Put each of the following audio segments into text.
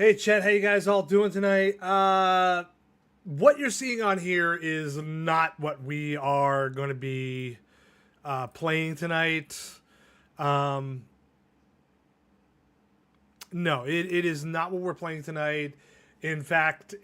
Hey Chet, how you guys all doing tonight? What you're seeing on here is not what we are going to be playing tonight. Um, no, it is not what we're playing tonight. In fact,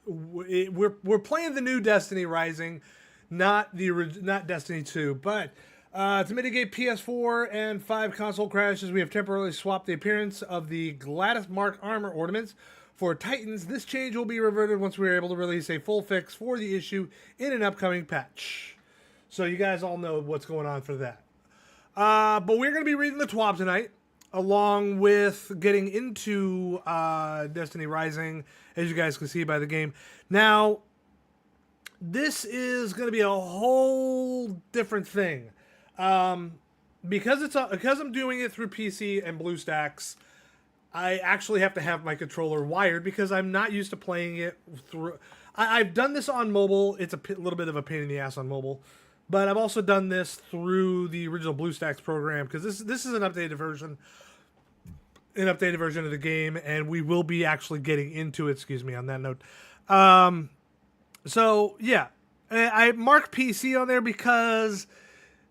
we're playing the new Destiny Rising, not Destiny 2, but to mitigate PS4 and 5 console crashes, we have temporarily swapped the appearance of the Gladys Mark armor ornaments for Titans. This change will be reverted once we are able to release a full fix for the issue in an upcoming patch. So you guys all know what's going on for that. But we're going to be reading the T.W.A.B tonight, along with getting into Destiny Rising, as you guys can see by the game. Now, this is going to be a whole different thing. Because I'm doing it through PC and BlueStacks, I actually have to have my controller wired because I'm not used to playing it through. I've done this on mobile. It's a little bit of a pain in the ass on mobile, but I've also done this through the original BlueStacks program because this is an updated version of the game, and we will be actually getting into it. Excuse me on that note. So yeah, I mark PC on there because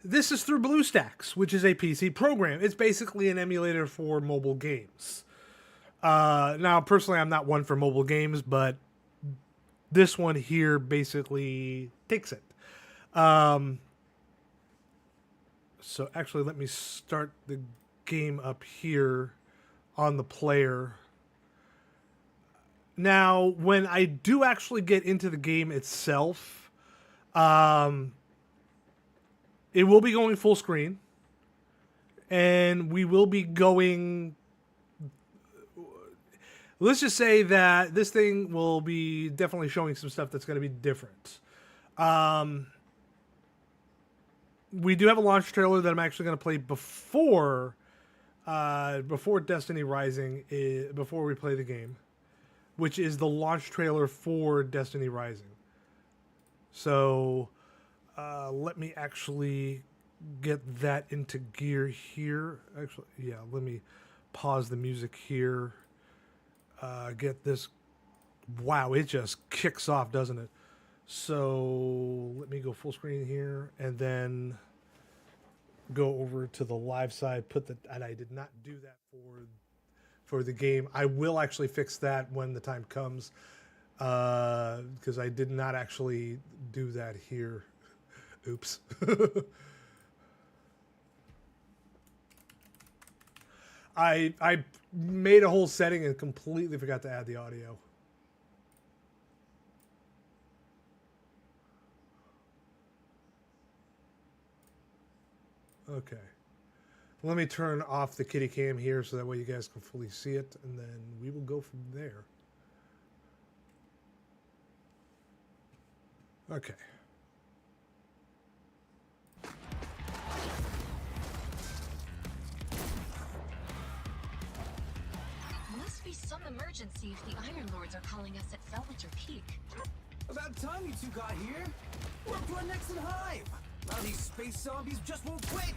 this is through BlueStacks, which is a PC program. It's basically an emulator for mobile games. Now, personally, I'm not one for mobile games, but this one here basically takes it. So actually, let me start the game up here on the player. Now, when I do actually get into the game itself, it will be going full screen, and we will be going. Let's just say that this thing will be definitely showing some stuff that's going to be different. We do have a launch trailer that I'm actually going to play before Destiny Rising, before we play the game, which is the launch trailer for Destiny Rising. So let me actually get that into gear here. Actually, yeah, let me pause the music here. Get this. Wow, it just kicks off, doesn't it? So let me go full screen here and then go over to the live side. And I did not do that for the game. I will actually fix that when the time comes, because I did not actually do that here. Oops. I made a whole setting and completely forgot to add the audio. Okay. Let me turn off the kitty cam here so that way you guys can fully see it, and then we will go from there. Okay. Must be some emergency if the Iron Lords are calling us at Felwinter Peak. About time you two got here. We're up to our necks in hive. Now these space zombies just won't quit.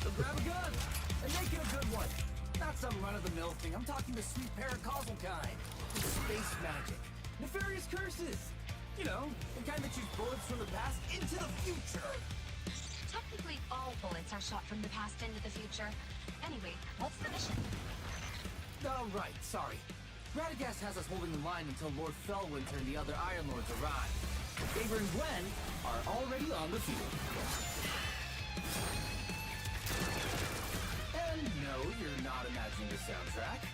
So grab a gun and make it a good one. Not some run-of-the-mill thing. I'm talking the sweet paracausal kind. Space magic. Nefarious curses. You know, the kind that shoots bullets from the past into the future. Technically, all bullets are shot from the past into the future. Anyway, what's the mission? Oh, right. Sorry. Radagast has us holding the line until Lord Felwinter and the other Iron Lords arrive. Faber and Gwen are already on the field. And no, you're not imagining the soundtrack.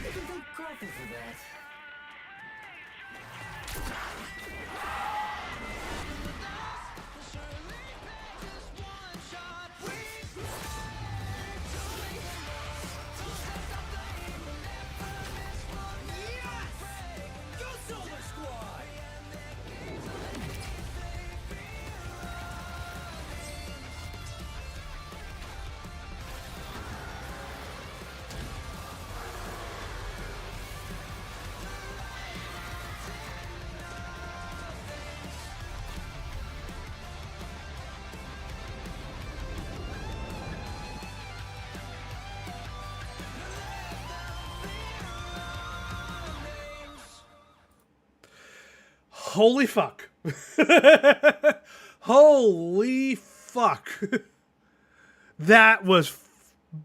You can thank Carthel for that. Holy fuck. Holy fuck. That was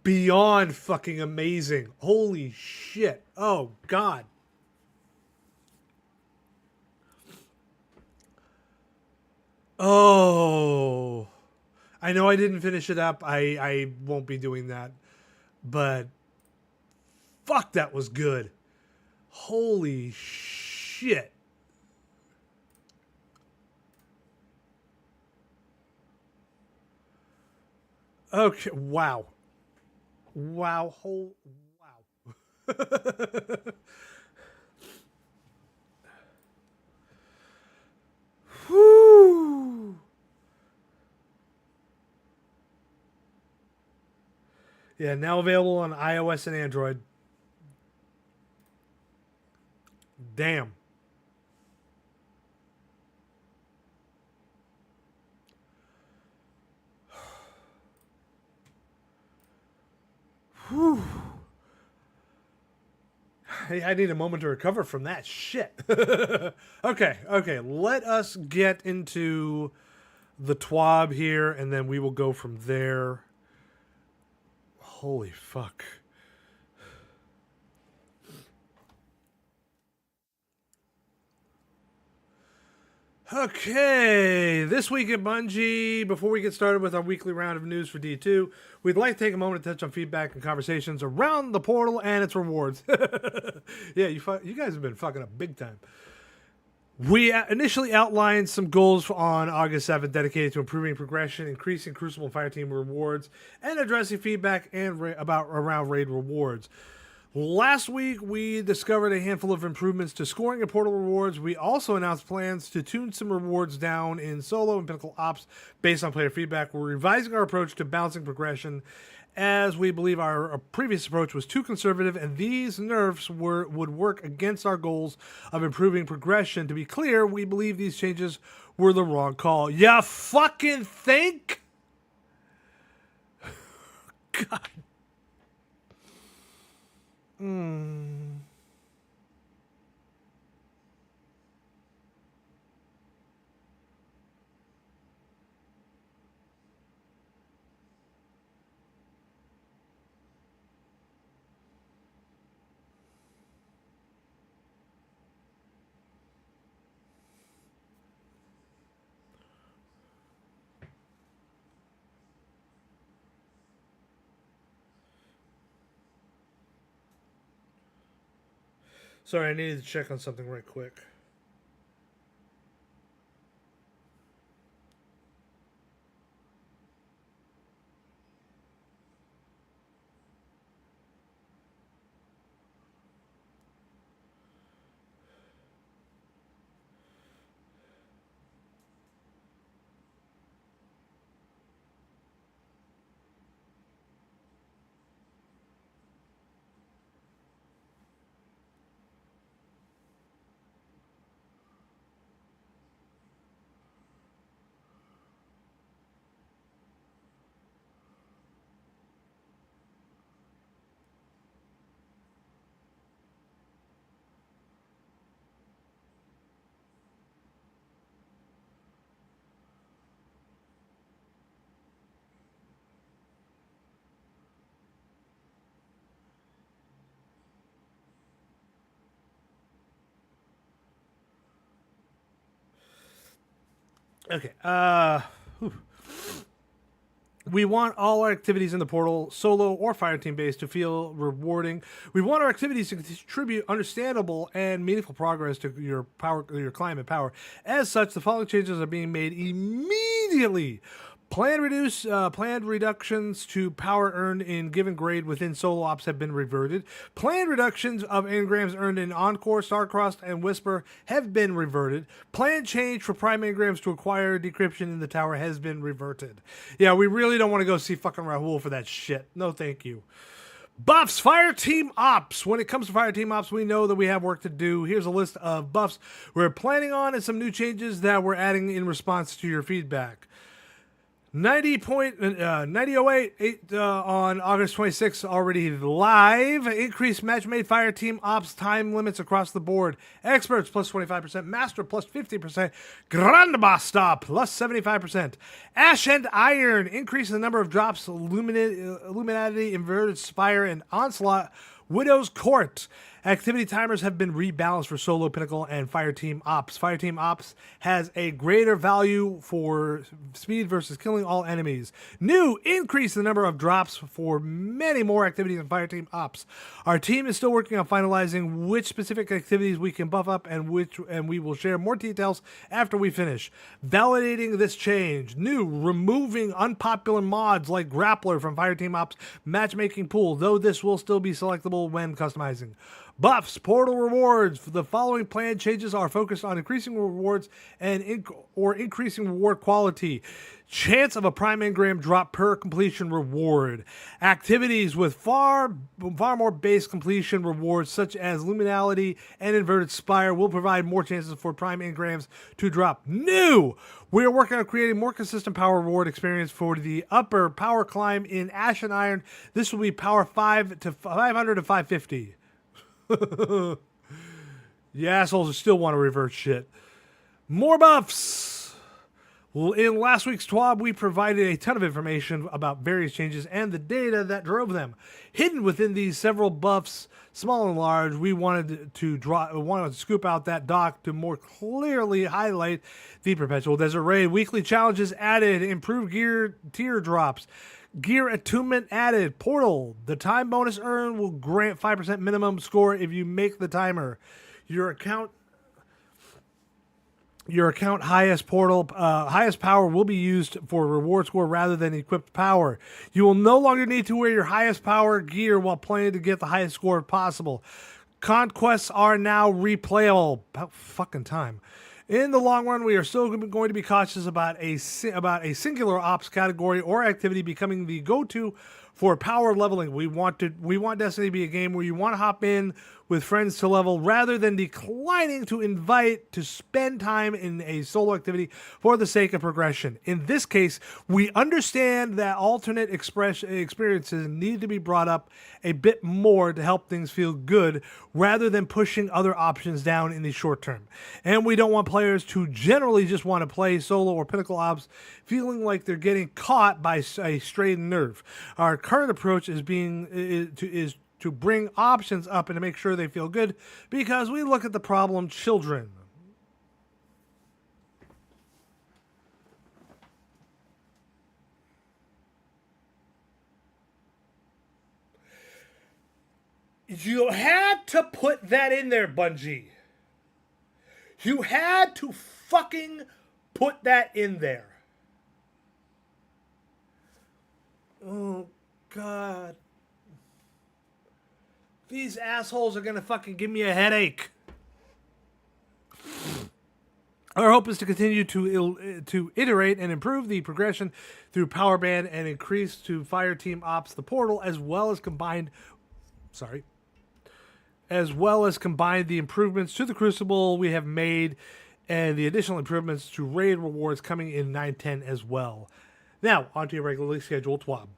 beyond fucking amazing. Holy shit. Oh, God. Oh. I know I didn't finish it up. I won't be doing that. But fuck, that was good. Holy shit. Okay, wow. Wow, wow. Whew. Yeah, now available on iOS and Android. Damn. Whew. I need a moment to recover from that shit. Okay. Let us get into the T.W.A.B here, and then we will go from there. Holy fuck. Okay, this week at Bungie, before we get started with our weekly round of news for D2, we'd like to take a moment to touch on feedback and conversations around the portal and its rewards. Yeah, you guys have been fucking up big time. We initially outlined some goals on August 7th dedicated to improving progression, increasing Crucible and Fireteam rewards, and addressing feedback and around raid rewards. Last week, we discovered a handful of improvements to scoring and portal rewards. We also announced plans to tune some rewards down in solo and Pinnacle Ops based on player feedback. We're revising our approach to balancing progression, as we believe our previous approach was too conservative, and these nerfs would work against our goals of improving progression. To be clear, we believe these changes were the wrong call. Ya fucking think? God. Sorry, I needed to check on something right quick. Okay. We want all our activities in the portal, solo or fireteam base, to feel rewarding. We want our activities to contribute understandable and meaningful progress to your climate power. As such, the following changes are being made immediately. Planned reductions to power earned in given grade within solo ops have been reverted. Planned reductions of engrams earned in Encore, Starcrossed, and Whisper have been reverted. Planned change for prime engrams to acquire decryption in the tower has been reverted. Yeah, we really don't want to go see fucking Rahul for that shit. No, thank you. Buffs, Fireteam Ops. When it comes to Fireteam Ops, we know that we have work to do. Here's a list of buffs we're planning on and some new changes that we're adding in response to your feedback. 90.8 on August 26th, already live. Increased match made fire team ops time limits across the board. Experts plus 25%, master plus 50%, Grandbasta plus 75%. Ash and Iron increase the number of drops. Illuminati, Inverted Spire, and Onslaught. Widow's Court. Activity timers have been rebalanced for Solo, Pinnacle, and Fireteam Ops. Fireteam Ops has a greater value for speed versus killing all enemies. New, increase the number of drops for many more activities in Fireteam Ops. Our team is still working on finalizing which specific activities we can buff up and we will share more details after we finish. Validating this change. New, removing unpopular mods like Grappler from Fireteam Ops matchmaking pool, though this will still be selectable when customizing. Buffs, portal rewards. The following plan changes are focused on increasing rewards and increasing reward quality. Chance of a prime engram drop per completion reward. Activities with far more base completion rewards such as Luminality and Inverted Spire will provide more chances for prime engrams to drop. New! We are working on creating more consistent power reward experience for the upper power climb in Ash and Iron. This will be power 500 to 550. You assholes still want to reverse shit. More buffs. In last week's T.W.A.B, we provided a ton of information about various changes and the data that drove them. Hidden within these several buffs, small and large, we wanted to scoop out that doc to more clearly highlight the Perpetual Desert Raid. Weekly challenges added, improved gear tier drops. Gear attunement added. Portal. The time bonus earned will grant 5% minimum score if you make the timer. Your account highest power will be used for reward score rather than equipped power. You will no longer need to wear your highest power gear while playing to get the highest score possible. Conquests are now replayable. About fucking time. In the long run, we are still going to be cautious about a singular ops category or activity becoming the go-to for power leveling. We want Destiny to be a game where you want to hop in with friends to level rather than declining to invite to spend time in a solo activity for the sake of progression. In this case, we understand that alternate experiences need to be brought up a bit more to help things feel good rather than pushing other options down in the short term. And we don't want players to generally just want to play solo or Pinnacle Ops feeling like they're getting caught by a strayed nerve. Our current approach is to bring options up and to make sure they feel good because we look at the problem children. You had to put that in there, Bungie. You had to fucking put that in there. Oh, God. These assholes are going to fucking give me a headache. Our hope is to continue to iterate and improve the progression through Power Band and increase to Fireteam Ops the Portal, as well as combine the improvements to the Crucible we have made and the additional improvements to raid rewards coming in 9-10 as well. Now, on to your regularly scheduled T.W.A.B.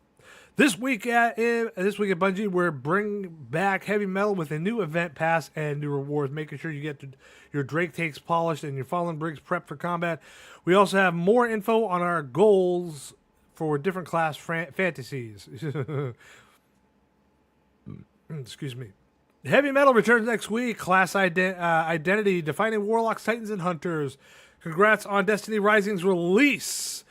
This week at Bungie, we're bringing back Heavy Metal with a new event pass and new rewards, making sure you get your Drake takes polished and your Fallen Brigs prepped for combat. We also have more info on our goals for different class fantasies. Excuse me. Heavy Metal returns next week. Class identity, defining Warlocks, Titans, and Hunters. Congrats on Destiny Rising's release.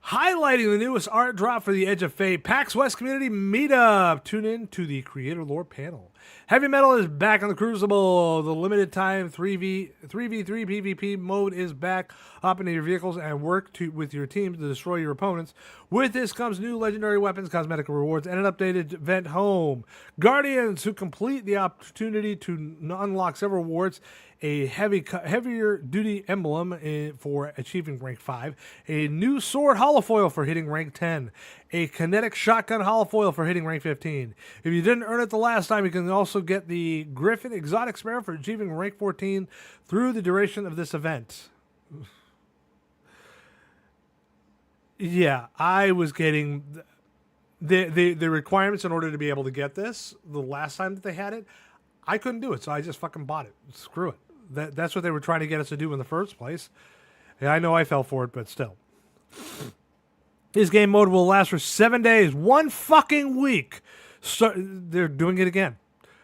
Highlighting the newest art drop for the Edge of Fate, PAX West Community Meetup. Tune in to the Creator Lore panel. Heavy Metal is back on the Crucible. The limited time 3v3 PvP mode is back. Hop into your vehicles and work with your team to destroy your opponents. With this comes new legendary weapons, cosmetic rewards, and an updated event home. Guardians who complete the opportunity to unlock several rewards. A heavier duty emblem for achieving rank 5, a new sword holofoil for hitting rank 10, a kinetic shotgun holofoil for hitting rank 15. If you didn't earn it the last time, you can also get the Griffin exotic sparrow for achieving rank 14 through the duration of this event. Yeah, I was getting the requirements in order to be able to get this the last time that they had it. I couldn't do it, so I just fucking bought it. Screw it. That's what they were trying to get us to do in the first place. Yeah, I know I fell for it, but still. This game mode will last for 7 days, 1 fucking week. So, they're doing it again.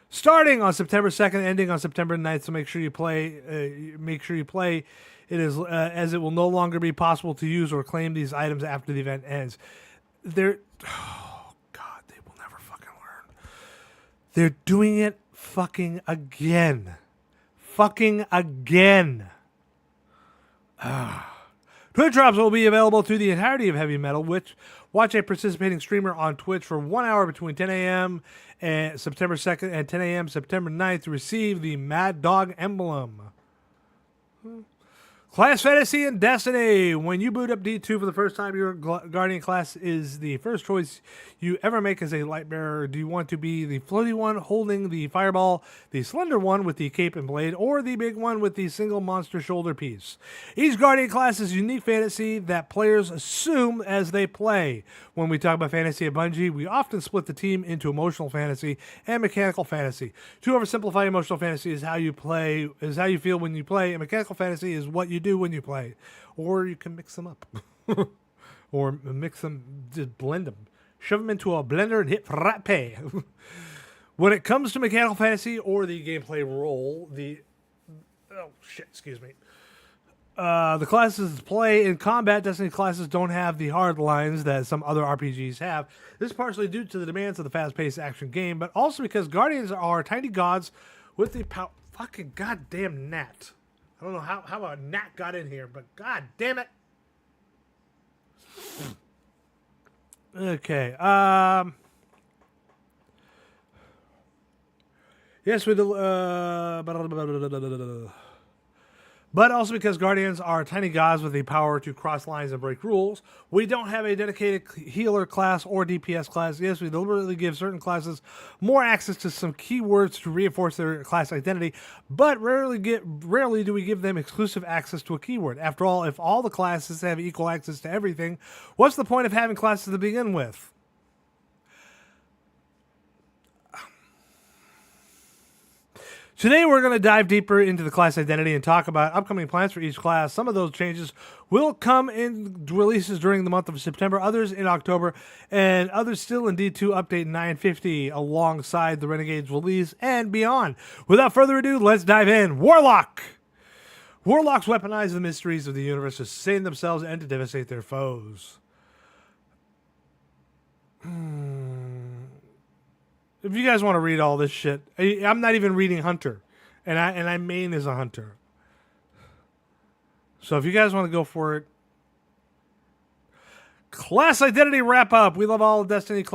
Starting on September 2nd, ending on September 9th, so make sure you play. It is as it will no longer be possible to use or claim these items after the event ends. Oh God, they will never fucking learn. They're doing it fucking again. Fucking again. Twitch drops will be available to the entirety of Heavy Metal, which watch a participating streamer on Twitch for 1 hour between 10 a.m. and September 2nd and 10 a.m. September 9th to receive the Mad Dog emblem. Class Fantasy and Destiny. When you boot up D2 for the first time, your Guardian class is the first choice you ever make as a light bearer. Do you want to be the floaty one holding the fireball, the slender one with the cape and blade, or the big one with the single monster shoulder piece? Each Guardian class is unique fantasy that players assume as they play. When we talk about fantasy at Bungie, we often split the team into emotional fantasy and mechanical fantasy. To oversimplify, emotional fantasy is how you play, is how you feel when you play, and mechanical fantasy is what you do when you play. Or you can mix them up. Or mix them, just blend them. Shove them into a blender and hit frappe. When it comes to mechanical fantasy or the gameplay role, the classes play in combat. Destiny classes don't have the hard lines that some other RPGs have. This is partially due to the demands of the fast-paced action game, but also because Guardians are tiny gods with the power. Fucking goddamn gnat. I don't know how a gnat got in here, but god damn it. Okay. Yes, we do. But also because Guardians are tiny gods with the power to cross lines and break rules. We don't have a dedicated healer class or DPS class. Yes, we deliberately give certain classes more access to some keywords to reinforce their class identity, but rarely do we give them exclusive access to a keyword. After all, if all the classes have equal access to everything, what's the point of having classes to begin with? Today we're going to dive deeper into the class identity and talk about upcoming plans for each class. Some of those changes will come in releases during the month of September, others in October, and others still in D2 Update 950 alongside the Renegades release and beyond. Without further ado, let's dive in. Warlock! Warlocks weaponize the mysteries of the universe to sustain themselves and to devastate their foes. If you guys want to read all this shit, I'm not even reading Hunter, and I main as a Hunter. So if you guys want to go for it, class identity wrap up. We love all of Destiny's.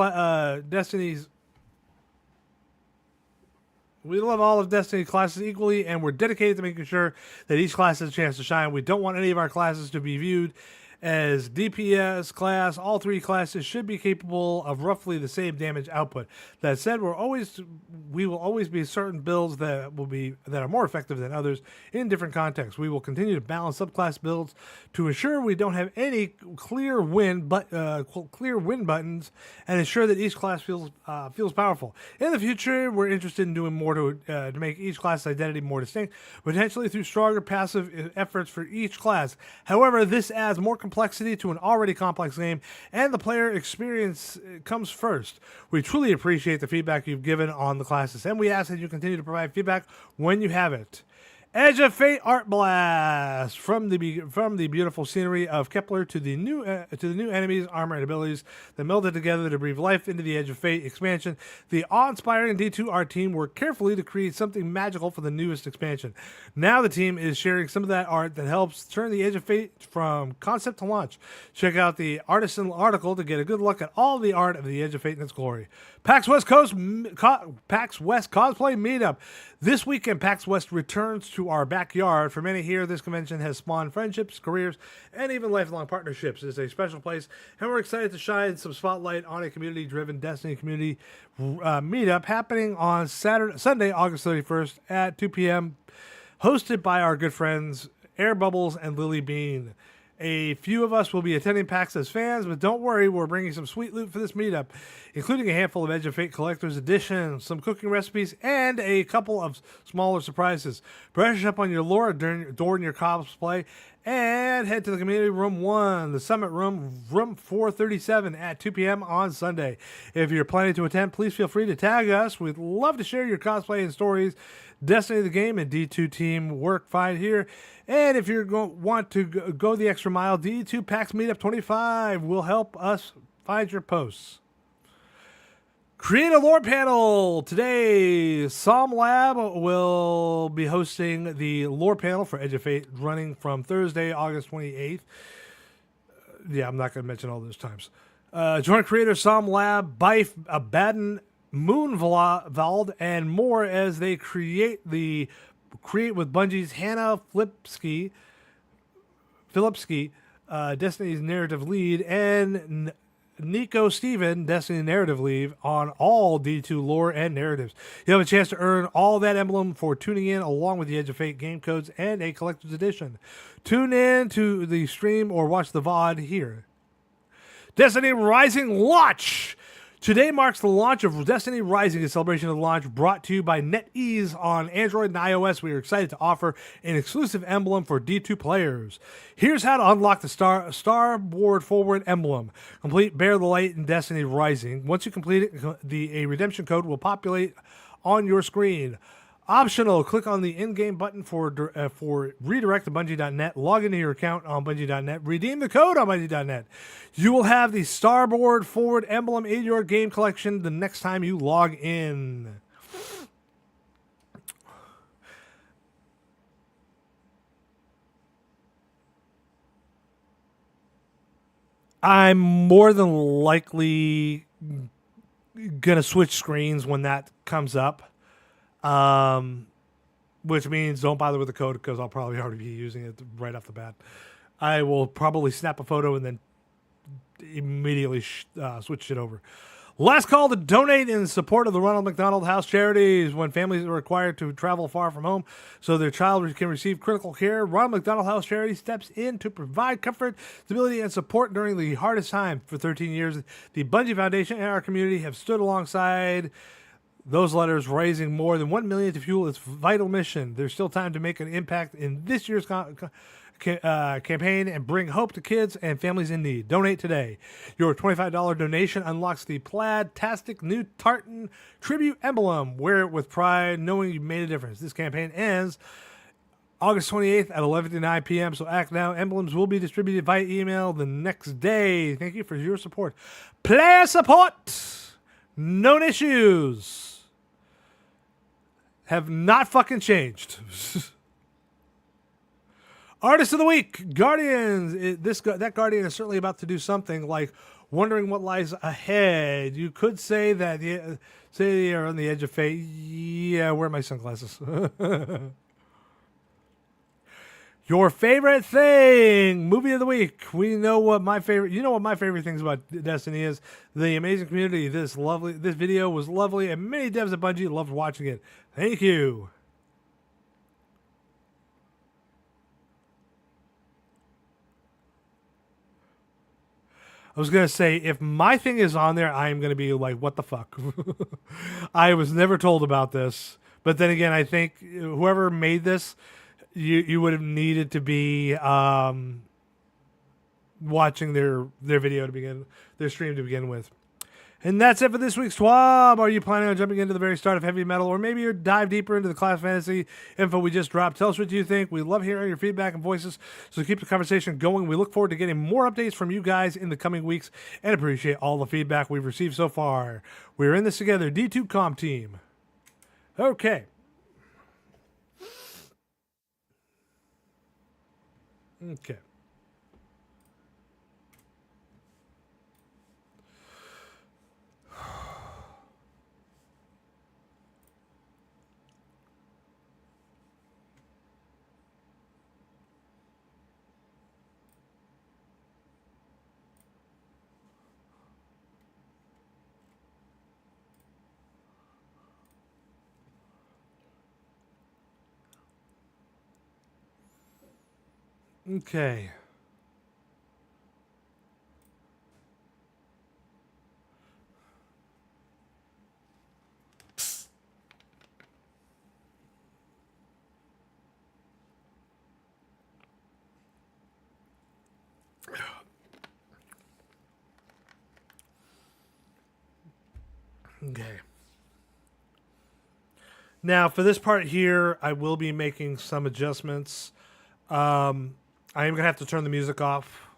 We love all of Destiny classes equally, and we're dedicated to making sure that each class has a chance to shine. We don't want any of our classes to be viewed as DPS class. All three classes should be capable of roughly the same damage output. That said, we will always be certain builds that are more effective than others in different contexts. We will continue to balance subclass builds to ensure we don't have any clear win buttons and ensure that each class feels powerful. In the future, we're interested in doing more to make each class identity more distinct, potentially through stronger passive efforts for each class. However, this adds more complexity to an already complex game, and the player experience comes first. We truly appreciate the feedback you've given on the classes, and we ask that you continue to provide feedback when you have it. Edge of Fate Art Blast, from the beautiful scenery of Kepler to the new enemies, armor, and abilities that melded together to breathe life into the Edge of Fate expansion. The awe-inspiring D2 art team worked carefully to create something magical for the newest expansion. Now the team is sharing some of that art that helps turn the Edge of Fate from concept to launch. Check out the artisan article to get a good look at all the art of the Edge of Fate in its glory. PAX West Cosplay Meetup. This weekend, PAX West returns to our backyard. For many here, this convention has spawned friendships, careers, and even lifelong partnerships. It's a special place, and we're excited to shine some spotlight on a community-driven Destiny community meetup happening on Sunday, August 31st at 2 p.m., hosted by our good friends Air Bubbles and Lily Bean. A few of us will be attending PAX as fans, but don't worry, we're bringing some sweet loot for this meetup, including a handful of Edge of Fate Collector's Edition, some cooking recipes, and a couple of smaller surprises. Brush up on your lore during your cosplay, and head to the community room 1, the summit room 437 at 2 p.m. on Sunday. If you're planning to attend, please feel free to tag us. We'd love to share your cosplay and stories. Destiny the game and D2 team work fine here. And if you want to go the extra mile, D2 PAX Meetup 25 will help us find your posts. Create a lore panel. Today, T.W.A.B will be hosting the lore panel for Edge of Fate running from Thursday, August 28th. Yeah, I'm not going to mention all those times. Join creator T.W.A.B, Bife, Abaddon, Moonvald, and more as they create with Bungie's Hannah Philipsky, Destiny's narrative lead, and Nico Steven, Destiny narrative lead, on all D2 lore and narratives. You'll have a chance to earn all that emblem for tuning in, along with the Edge of Fate game codes and a collector's edition. Tune in to the stream or watch the VOD here. Destiny Rising launch! Today marks the launch of Destiny Rising, a celebration of the launch brought to you by NetEase on Android and iOS. We are excited to offer an exclusive emblem for D2 players. Here's how to unlock the Starboard Forward emblem. Complete Bear the Light in Destiny Rising. Once you complete it, a redemption code will populate on your screen. Optional, click on the in-game button for redirect to Bungie.net, log into your account on Bungie.net, redeem the code on Bungie.net. You will have the Starboard Forward emblem in your game collection the next time you log in. I'm more than likely going to switch screens when that comes up. Which means don't bother with the code because I'll probably already be using it right off the bat. I will probably snap a photo and then immediately switch it over. Last call to donate in support of the Ronald McDonald House Charities. When families are required to travel far from home so their child can receive critical care, Ronald McDonald House Charity steps in to provide comfort, stability, and support during the hardest time. For 13 years, the Bungie Foundation and our community have stood alongside those letters, raising more than $1 million to fuel its vital mission. There's still time to make an impact in this year's campaign and bring hope to kids and families in need. Donate today. Your $25 donation unlocks the plaid-tastic new tartan tribute emblem. Wear it with pride, knowing you made a difference. This campaign ends August 28th at 11:59 p.m., so act now. Emblems will be distributed via email the next day. Thank you for your support. Player support! Known issues have not fucking changed. Artist of the week, Guardians. That Guardian is certainly about to do something like wondering what lies ahead. You could say that they are on the edge of fate. Yeah, where are my sunglasses? Your favorite thing, movie of the week. We know what my favorite. You know what my favorite things about Destiny is. The amazing community. This video was lovely, and many devs at Bungie loved watching it. Thank you. I was gonna say, if my thing is on there, I am gonna be like, what the fuck? I was never told about this, but then again, I think whoever made this, you would have needed to be watching their video to begin, their stream to begin with. And that's it for this week's T.W.A.B. Are you planning on jumping into the very start of heavy metal, or maybe you're dive deeper into the class fantasy info we just dropped? Tell us what you think. We love hearing your feedback and voices, so keep the conversation going. We look forward to getting more updates from you guys in the coming weeks and appreciate all the feedback we've received so far. We're in this together. D2 Comm Team. Okay. Okay. Okay. Okay. Now, for this part here, I will be making some adjustments. I am going to have to turn the music off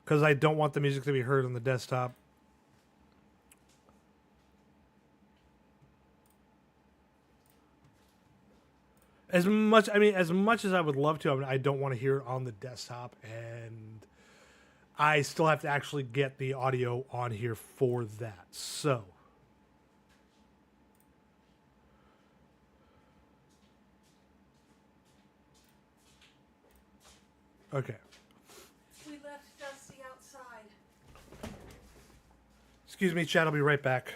because I don't want the music to be heard on the desktop. As much as I would love to, I don't want to hear it on the desktop, and I still have to actually get the audio on here for that. So, okay. We left Dusty outside. Excuse me, chat. I'll be right back.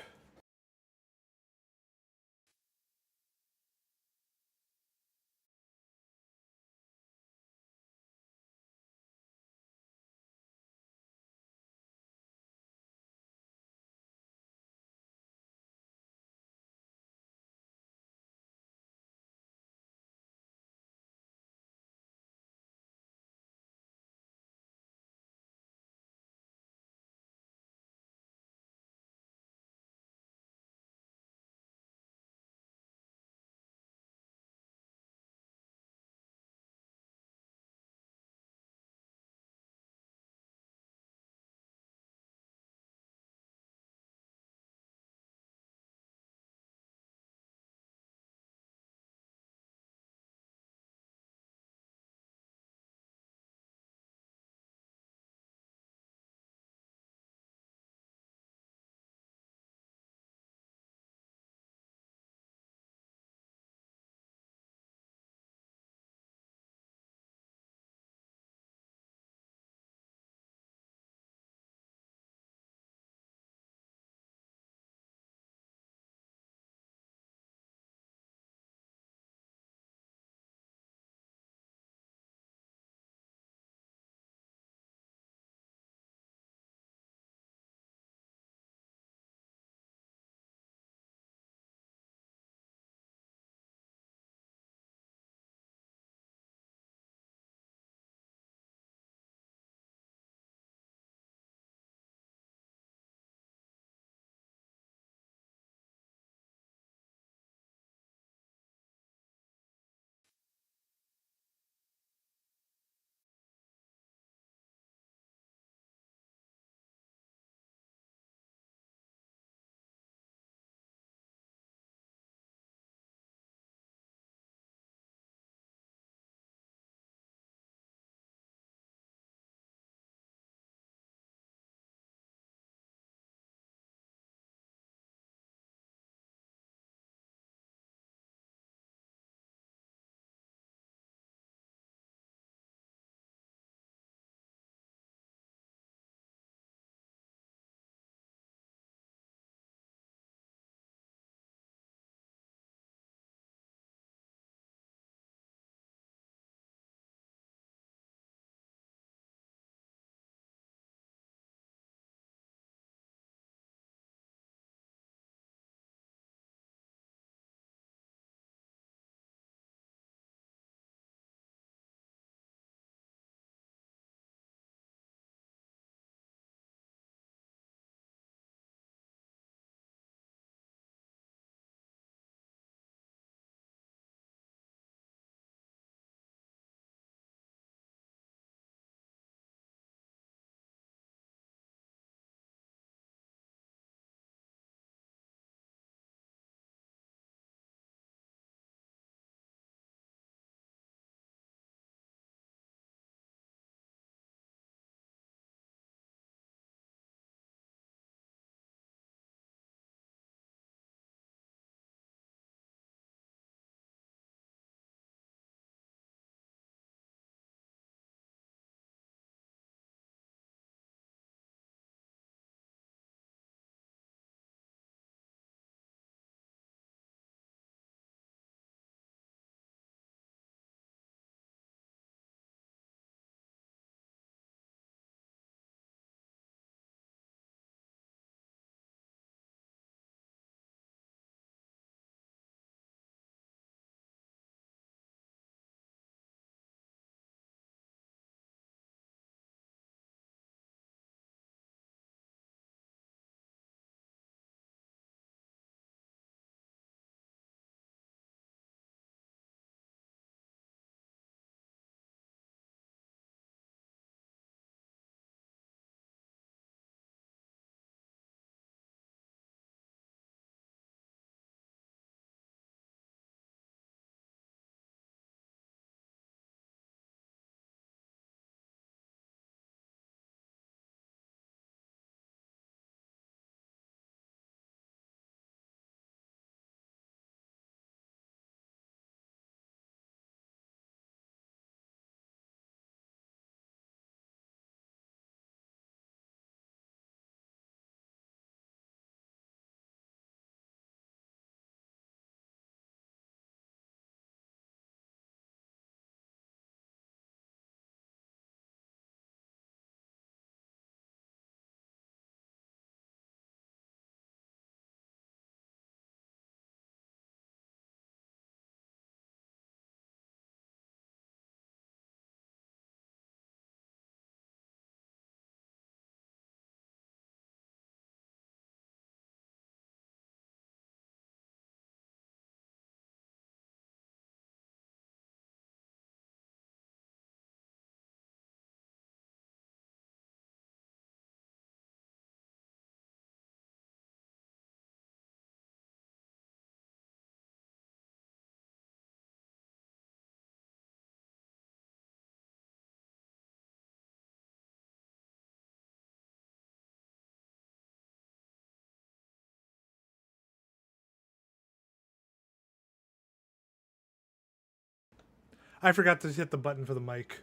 I forgot to hit the button for the mic.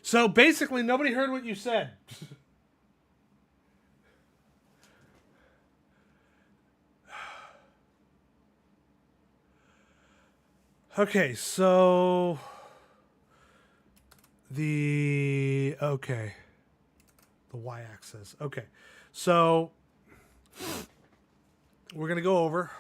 So basically, nobody heard what you said. Okay, so the y-axis. Okay, so we're gonna go over.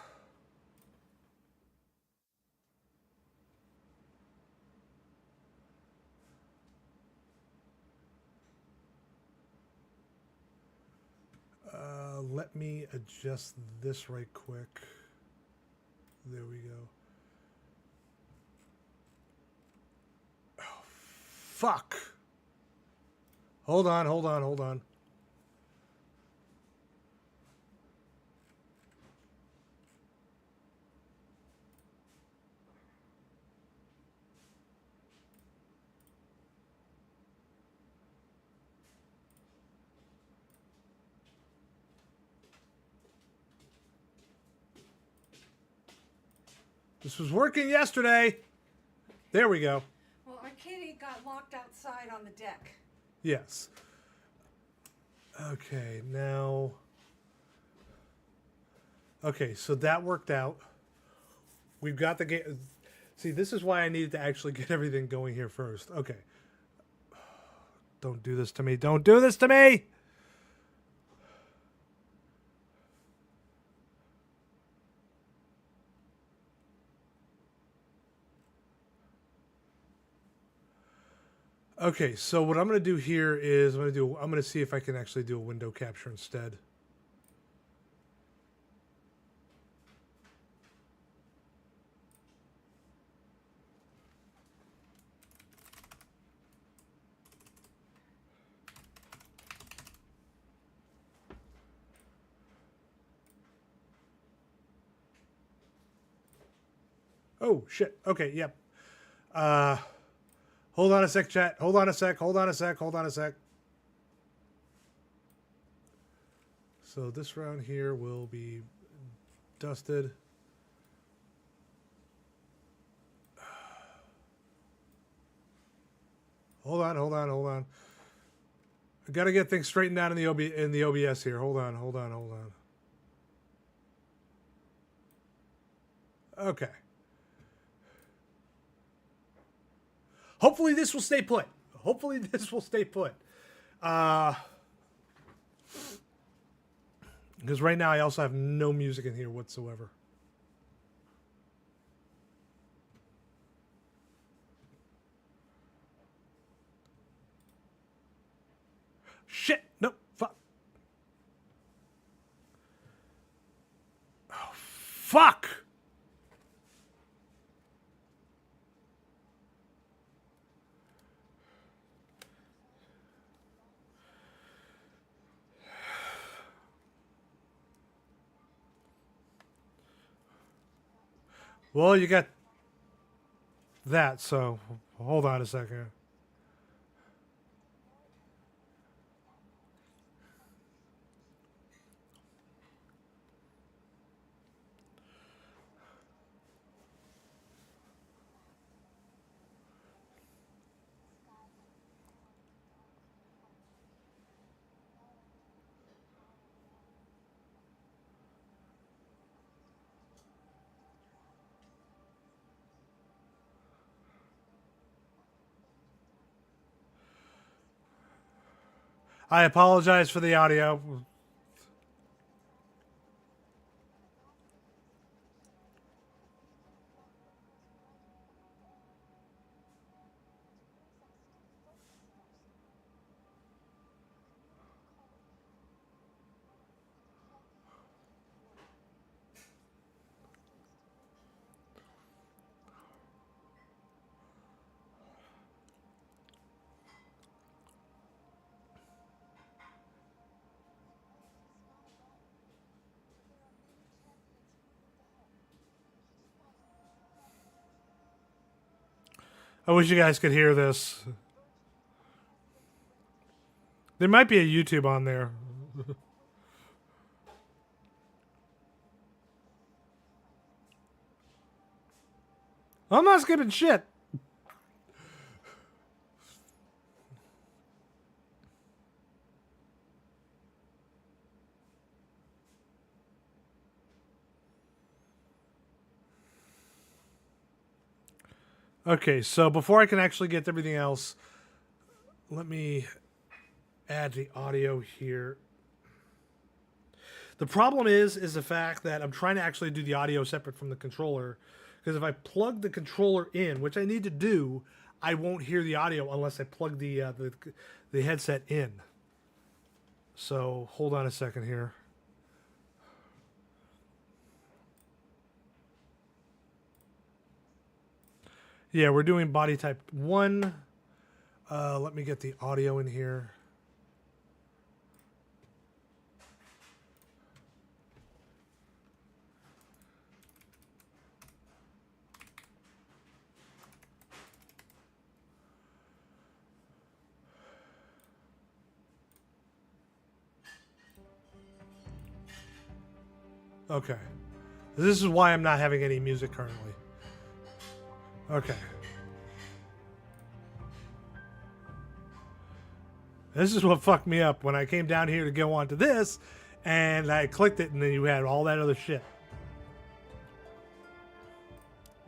Let me adjust this right quick. There we go. Oh, fuck. Hold on. This was working yesterday. There we go. Well, our kitty got locked outside on the deck. Yes. Okay, now. Okay, so that worked out. We've got the game. See, this is why I needed to actually get everything going here first. Okay. Don't do this to me. Don't do this to me! Okay, so what I'm going to do here is I'm going to see if I can actually do a window capture instead. Oh, shit. Okay, yep. Hold on a sec, chat. Hold on a sec. So this round here will be dusted. Hold on. I got to get things straightened out in the OBS here. Hold on. Okay. Hopefully this will stay put. Because right now I also have no music in here whatsoever. Shit! No, fuck. Oh, fuck! Well, you got that, so hold on a second. I apologize for the audio. I wish you guys could hear this. There might be a YouTube on there. I'm not skipping shit. Okay, so before I can actually get to everything else, let me add the audio here. The problem is the fact that I'm trying to actually do the audio separate from the controller, because if I plug the controller in, which I need to do, I won't hear the audio unless I plug the headset in. So hold on a second here. Yeah, we're doing body type 1. Let me get the audio in here. Okay. This is why I'm not having any music currently. Okay. This is what fucked me up when I came down here to go onto this, and I clicked it, and then you had all that other shit.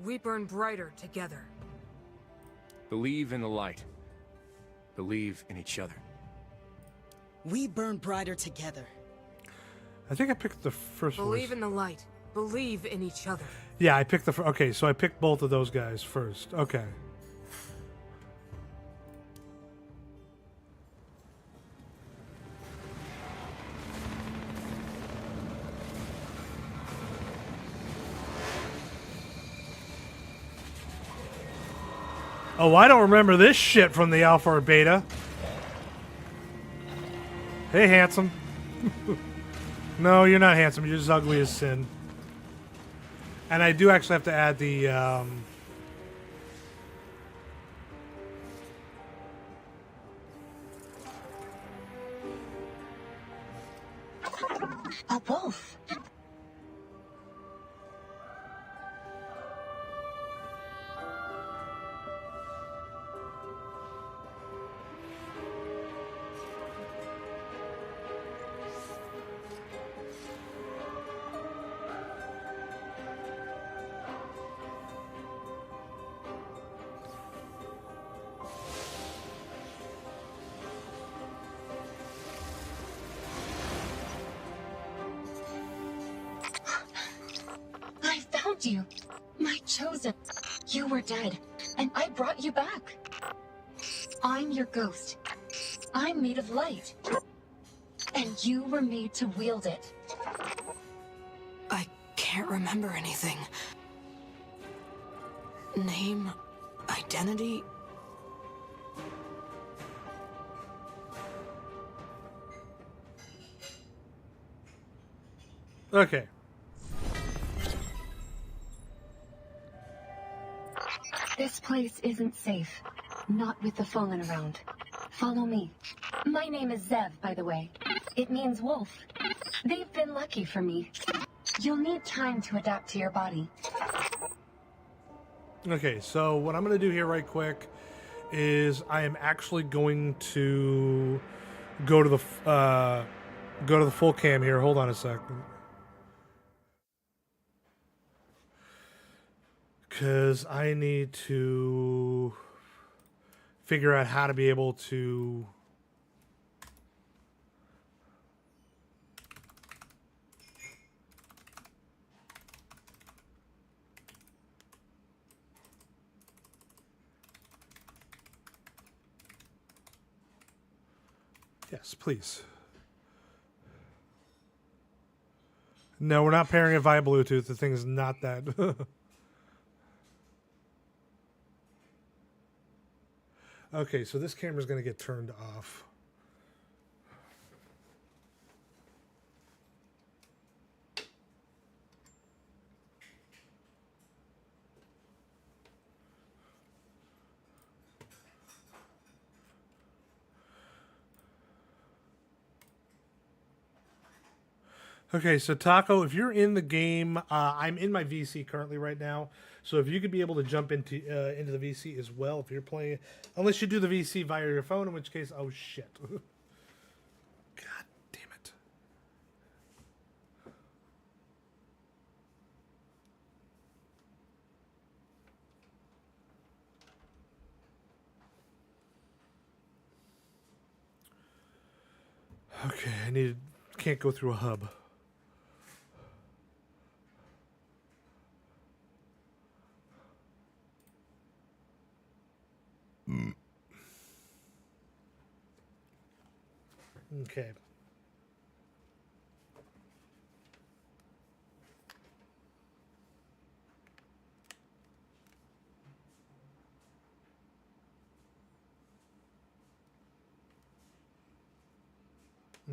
We burn brighter together. Believe in the light. Believe in each other. We burn brighter together. I think I picked the first one. Believe in the light. Believe in each other. Yeah, I picked the... Okay, so I picked both of those guys first. Okay. Oh, I don't remember this shit from the alpha or beta. Hey, handsome. No, you're not handsome. You're just ugly as sin. And I do actually have to add the... A wolf. I found you, my chosen. You were dead, and I brought you back. I'm your ghost. I'm made of light. And you were made to wield it. I can't remember anything. Name, identity. Okay. This place isn't safe. Not with the Fallen around. Follow me. My name is Zev, by the way. It means wolf. They've been lucky for me. You'll need time to adapt to your body. Okay, so what I'm going to do here right quick is I am actually going to go to the full cam here. Hold on a second. Because I need to figure out how to be able to... Yes, please. No, we're not pairing it via Bluetooth. The thing is not that... Okay, so this camera's going to get turned off. Okay, so Taco, if you're in the game, I'm in my VC currently right now. So if you could be able to jump into the VC as well, if you're playing, unless you do the VC via your phone, in which case, oh shit. God damn it. Okay, can't go through a hub. Okay.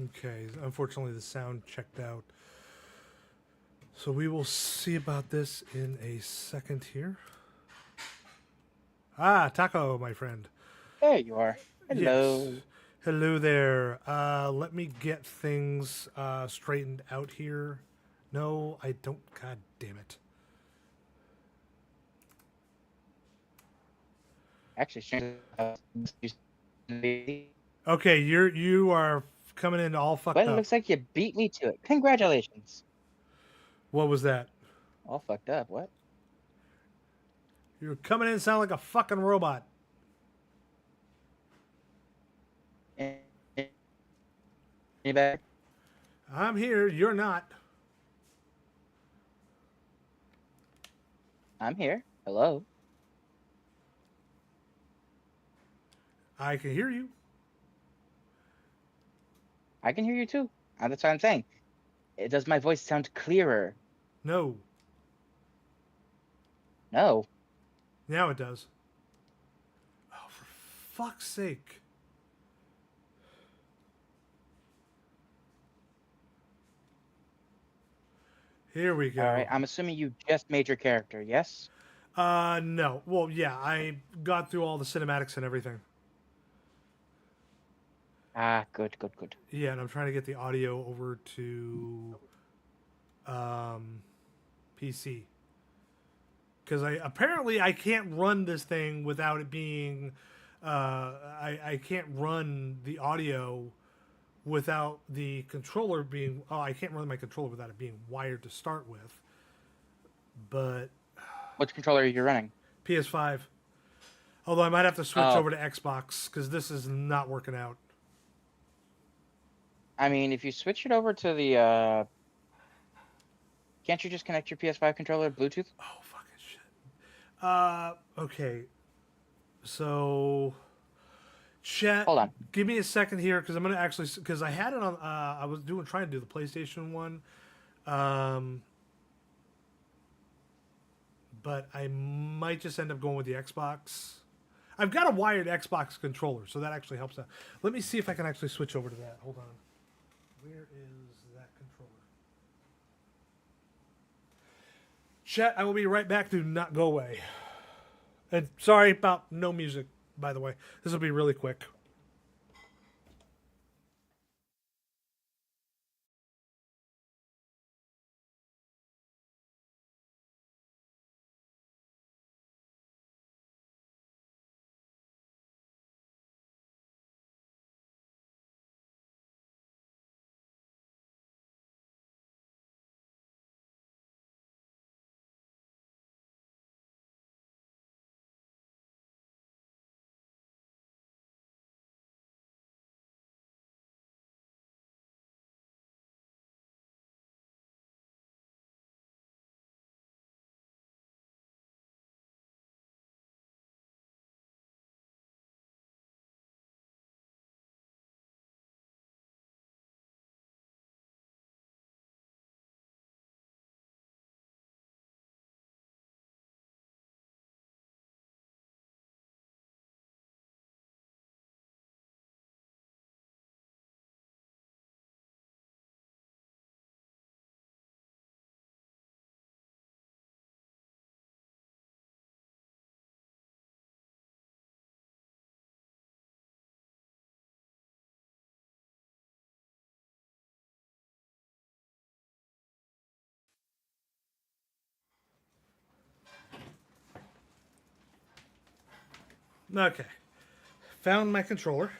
Okay, unfortunately the sound checked out. So we will see about this in a second here. Ah, Taco, my friend. There you are. Yes. Hello. Hello there. Let me get things straightened out here. No, I don't. God damn it. Actually, Okay, you are coming in all but fucked it up. looks like you beat me to it. Congratulations. What was that? All fucked up. What? You're coming in sound like a fucking robot. Any better? I'm here. You're not. I'm here. Hello. I can hear you. I can hear you too. That's what I'm saying. Does my voice sound clearer? No. No. Now it does. Oh, for fuck's sake. Here we go. All right. I'm assuming you just made your character. Yes. No. Well, yeah, I got through all the cinematics and everything. Ah, good, good, good. Yeah, and I'm trying to get the audio over to PC. Because I can't run this thing without it being I can't run the audio without the controller being I can't run my controller without it being wired to start with. But Which controller are you running? PS5. Although I might have to switch Oh. over to Xbox because this is not working out. I mean, if you switch it over to the, can't you just connect your PS5 controller to Bluetooth? Oh fucking shit. Okay. So chat, Hold on. give me a second here because I'm gonna actually because I had it on. I was trying to do the PlayStation one, but I might just end up going with the Xbox. I've got a wired Xbox controller, so that actually helps out. Let me see if I can actually switch over to that. Hold on. Where is that controller? Chat, I will be right back. Do not go away. And sorry about no music, by the way. This will be really quick. Okay. Found my controller.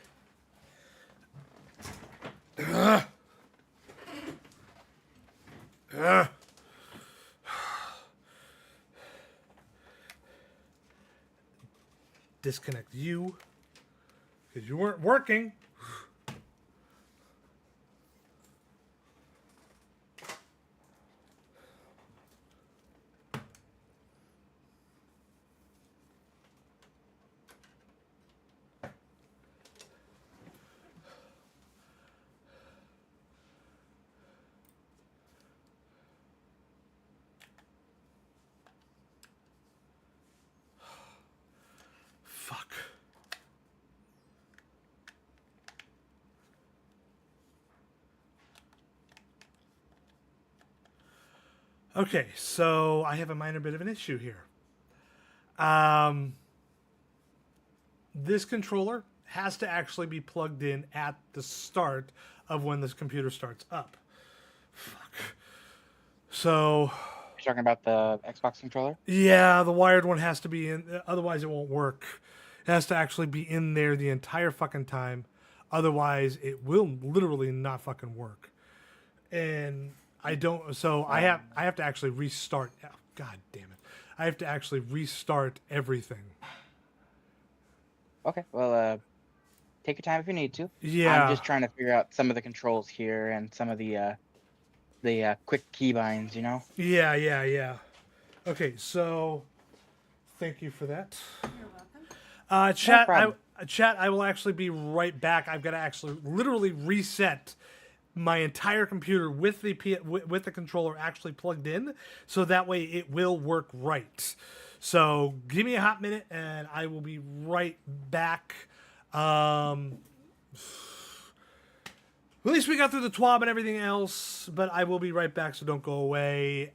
Disconnect you because you weren't working. Okay, so I have a minor bit of an issue here. This controller has to actually be plugged in at the start of when this computer starts up. Fuck. So, You're talking about the Xbox controller? yeah, the wired one has to be in, otherwise it won't work. It has to actually be in there the entire fucking time. Otherwise, it will literally not fucking work. And I don't, so I have to actually restart. Oh, God damn it. I have to actually restart everything. Okay, well, take your time if you need to. Yeah. I'm just trying to figure out some of the controls here and some of the quick keybinds, you know? Yeah. Okay, so thank you for that. You're welcome. Chat, problem. chat, I will actually be right back. I've got to actually literally reset my entire computer with with the controller actually plugged in, so that way it will work right. So give me a hot minute, and I will be right back. At least we got through the T.W.A.B and everything else, but I will be right back, so don't go away.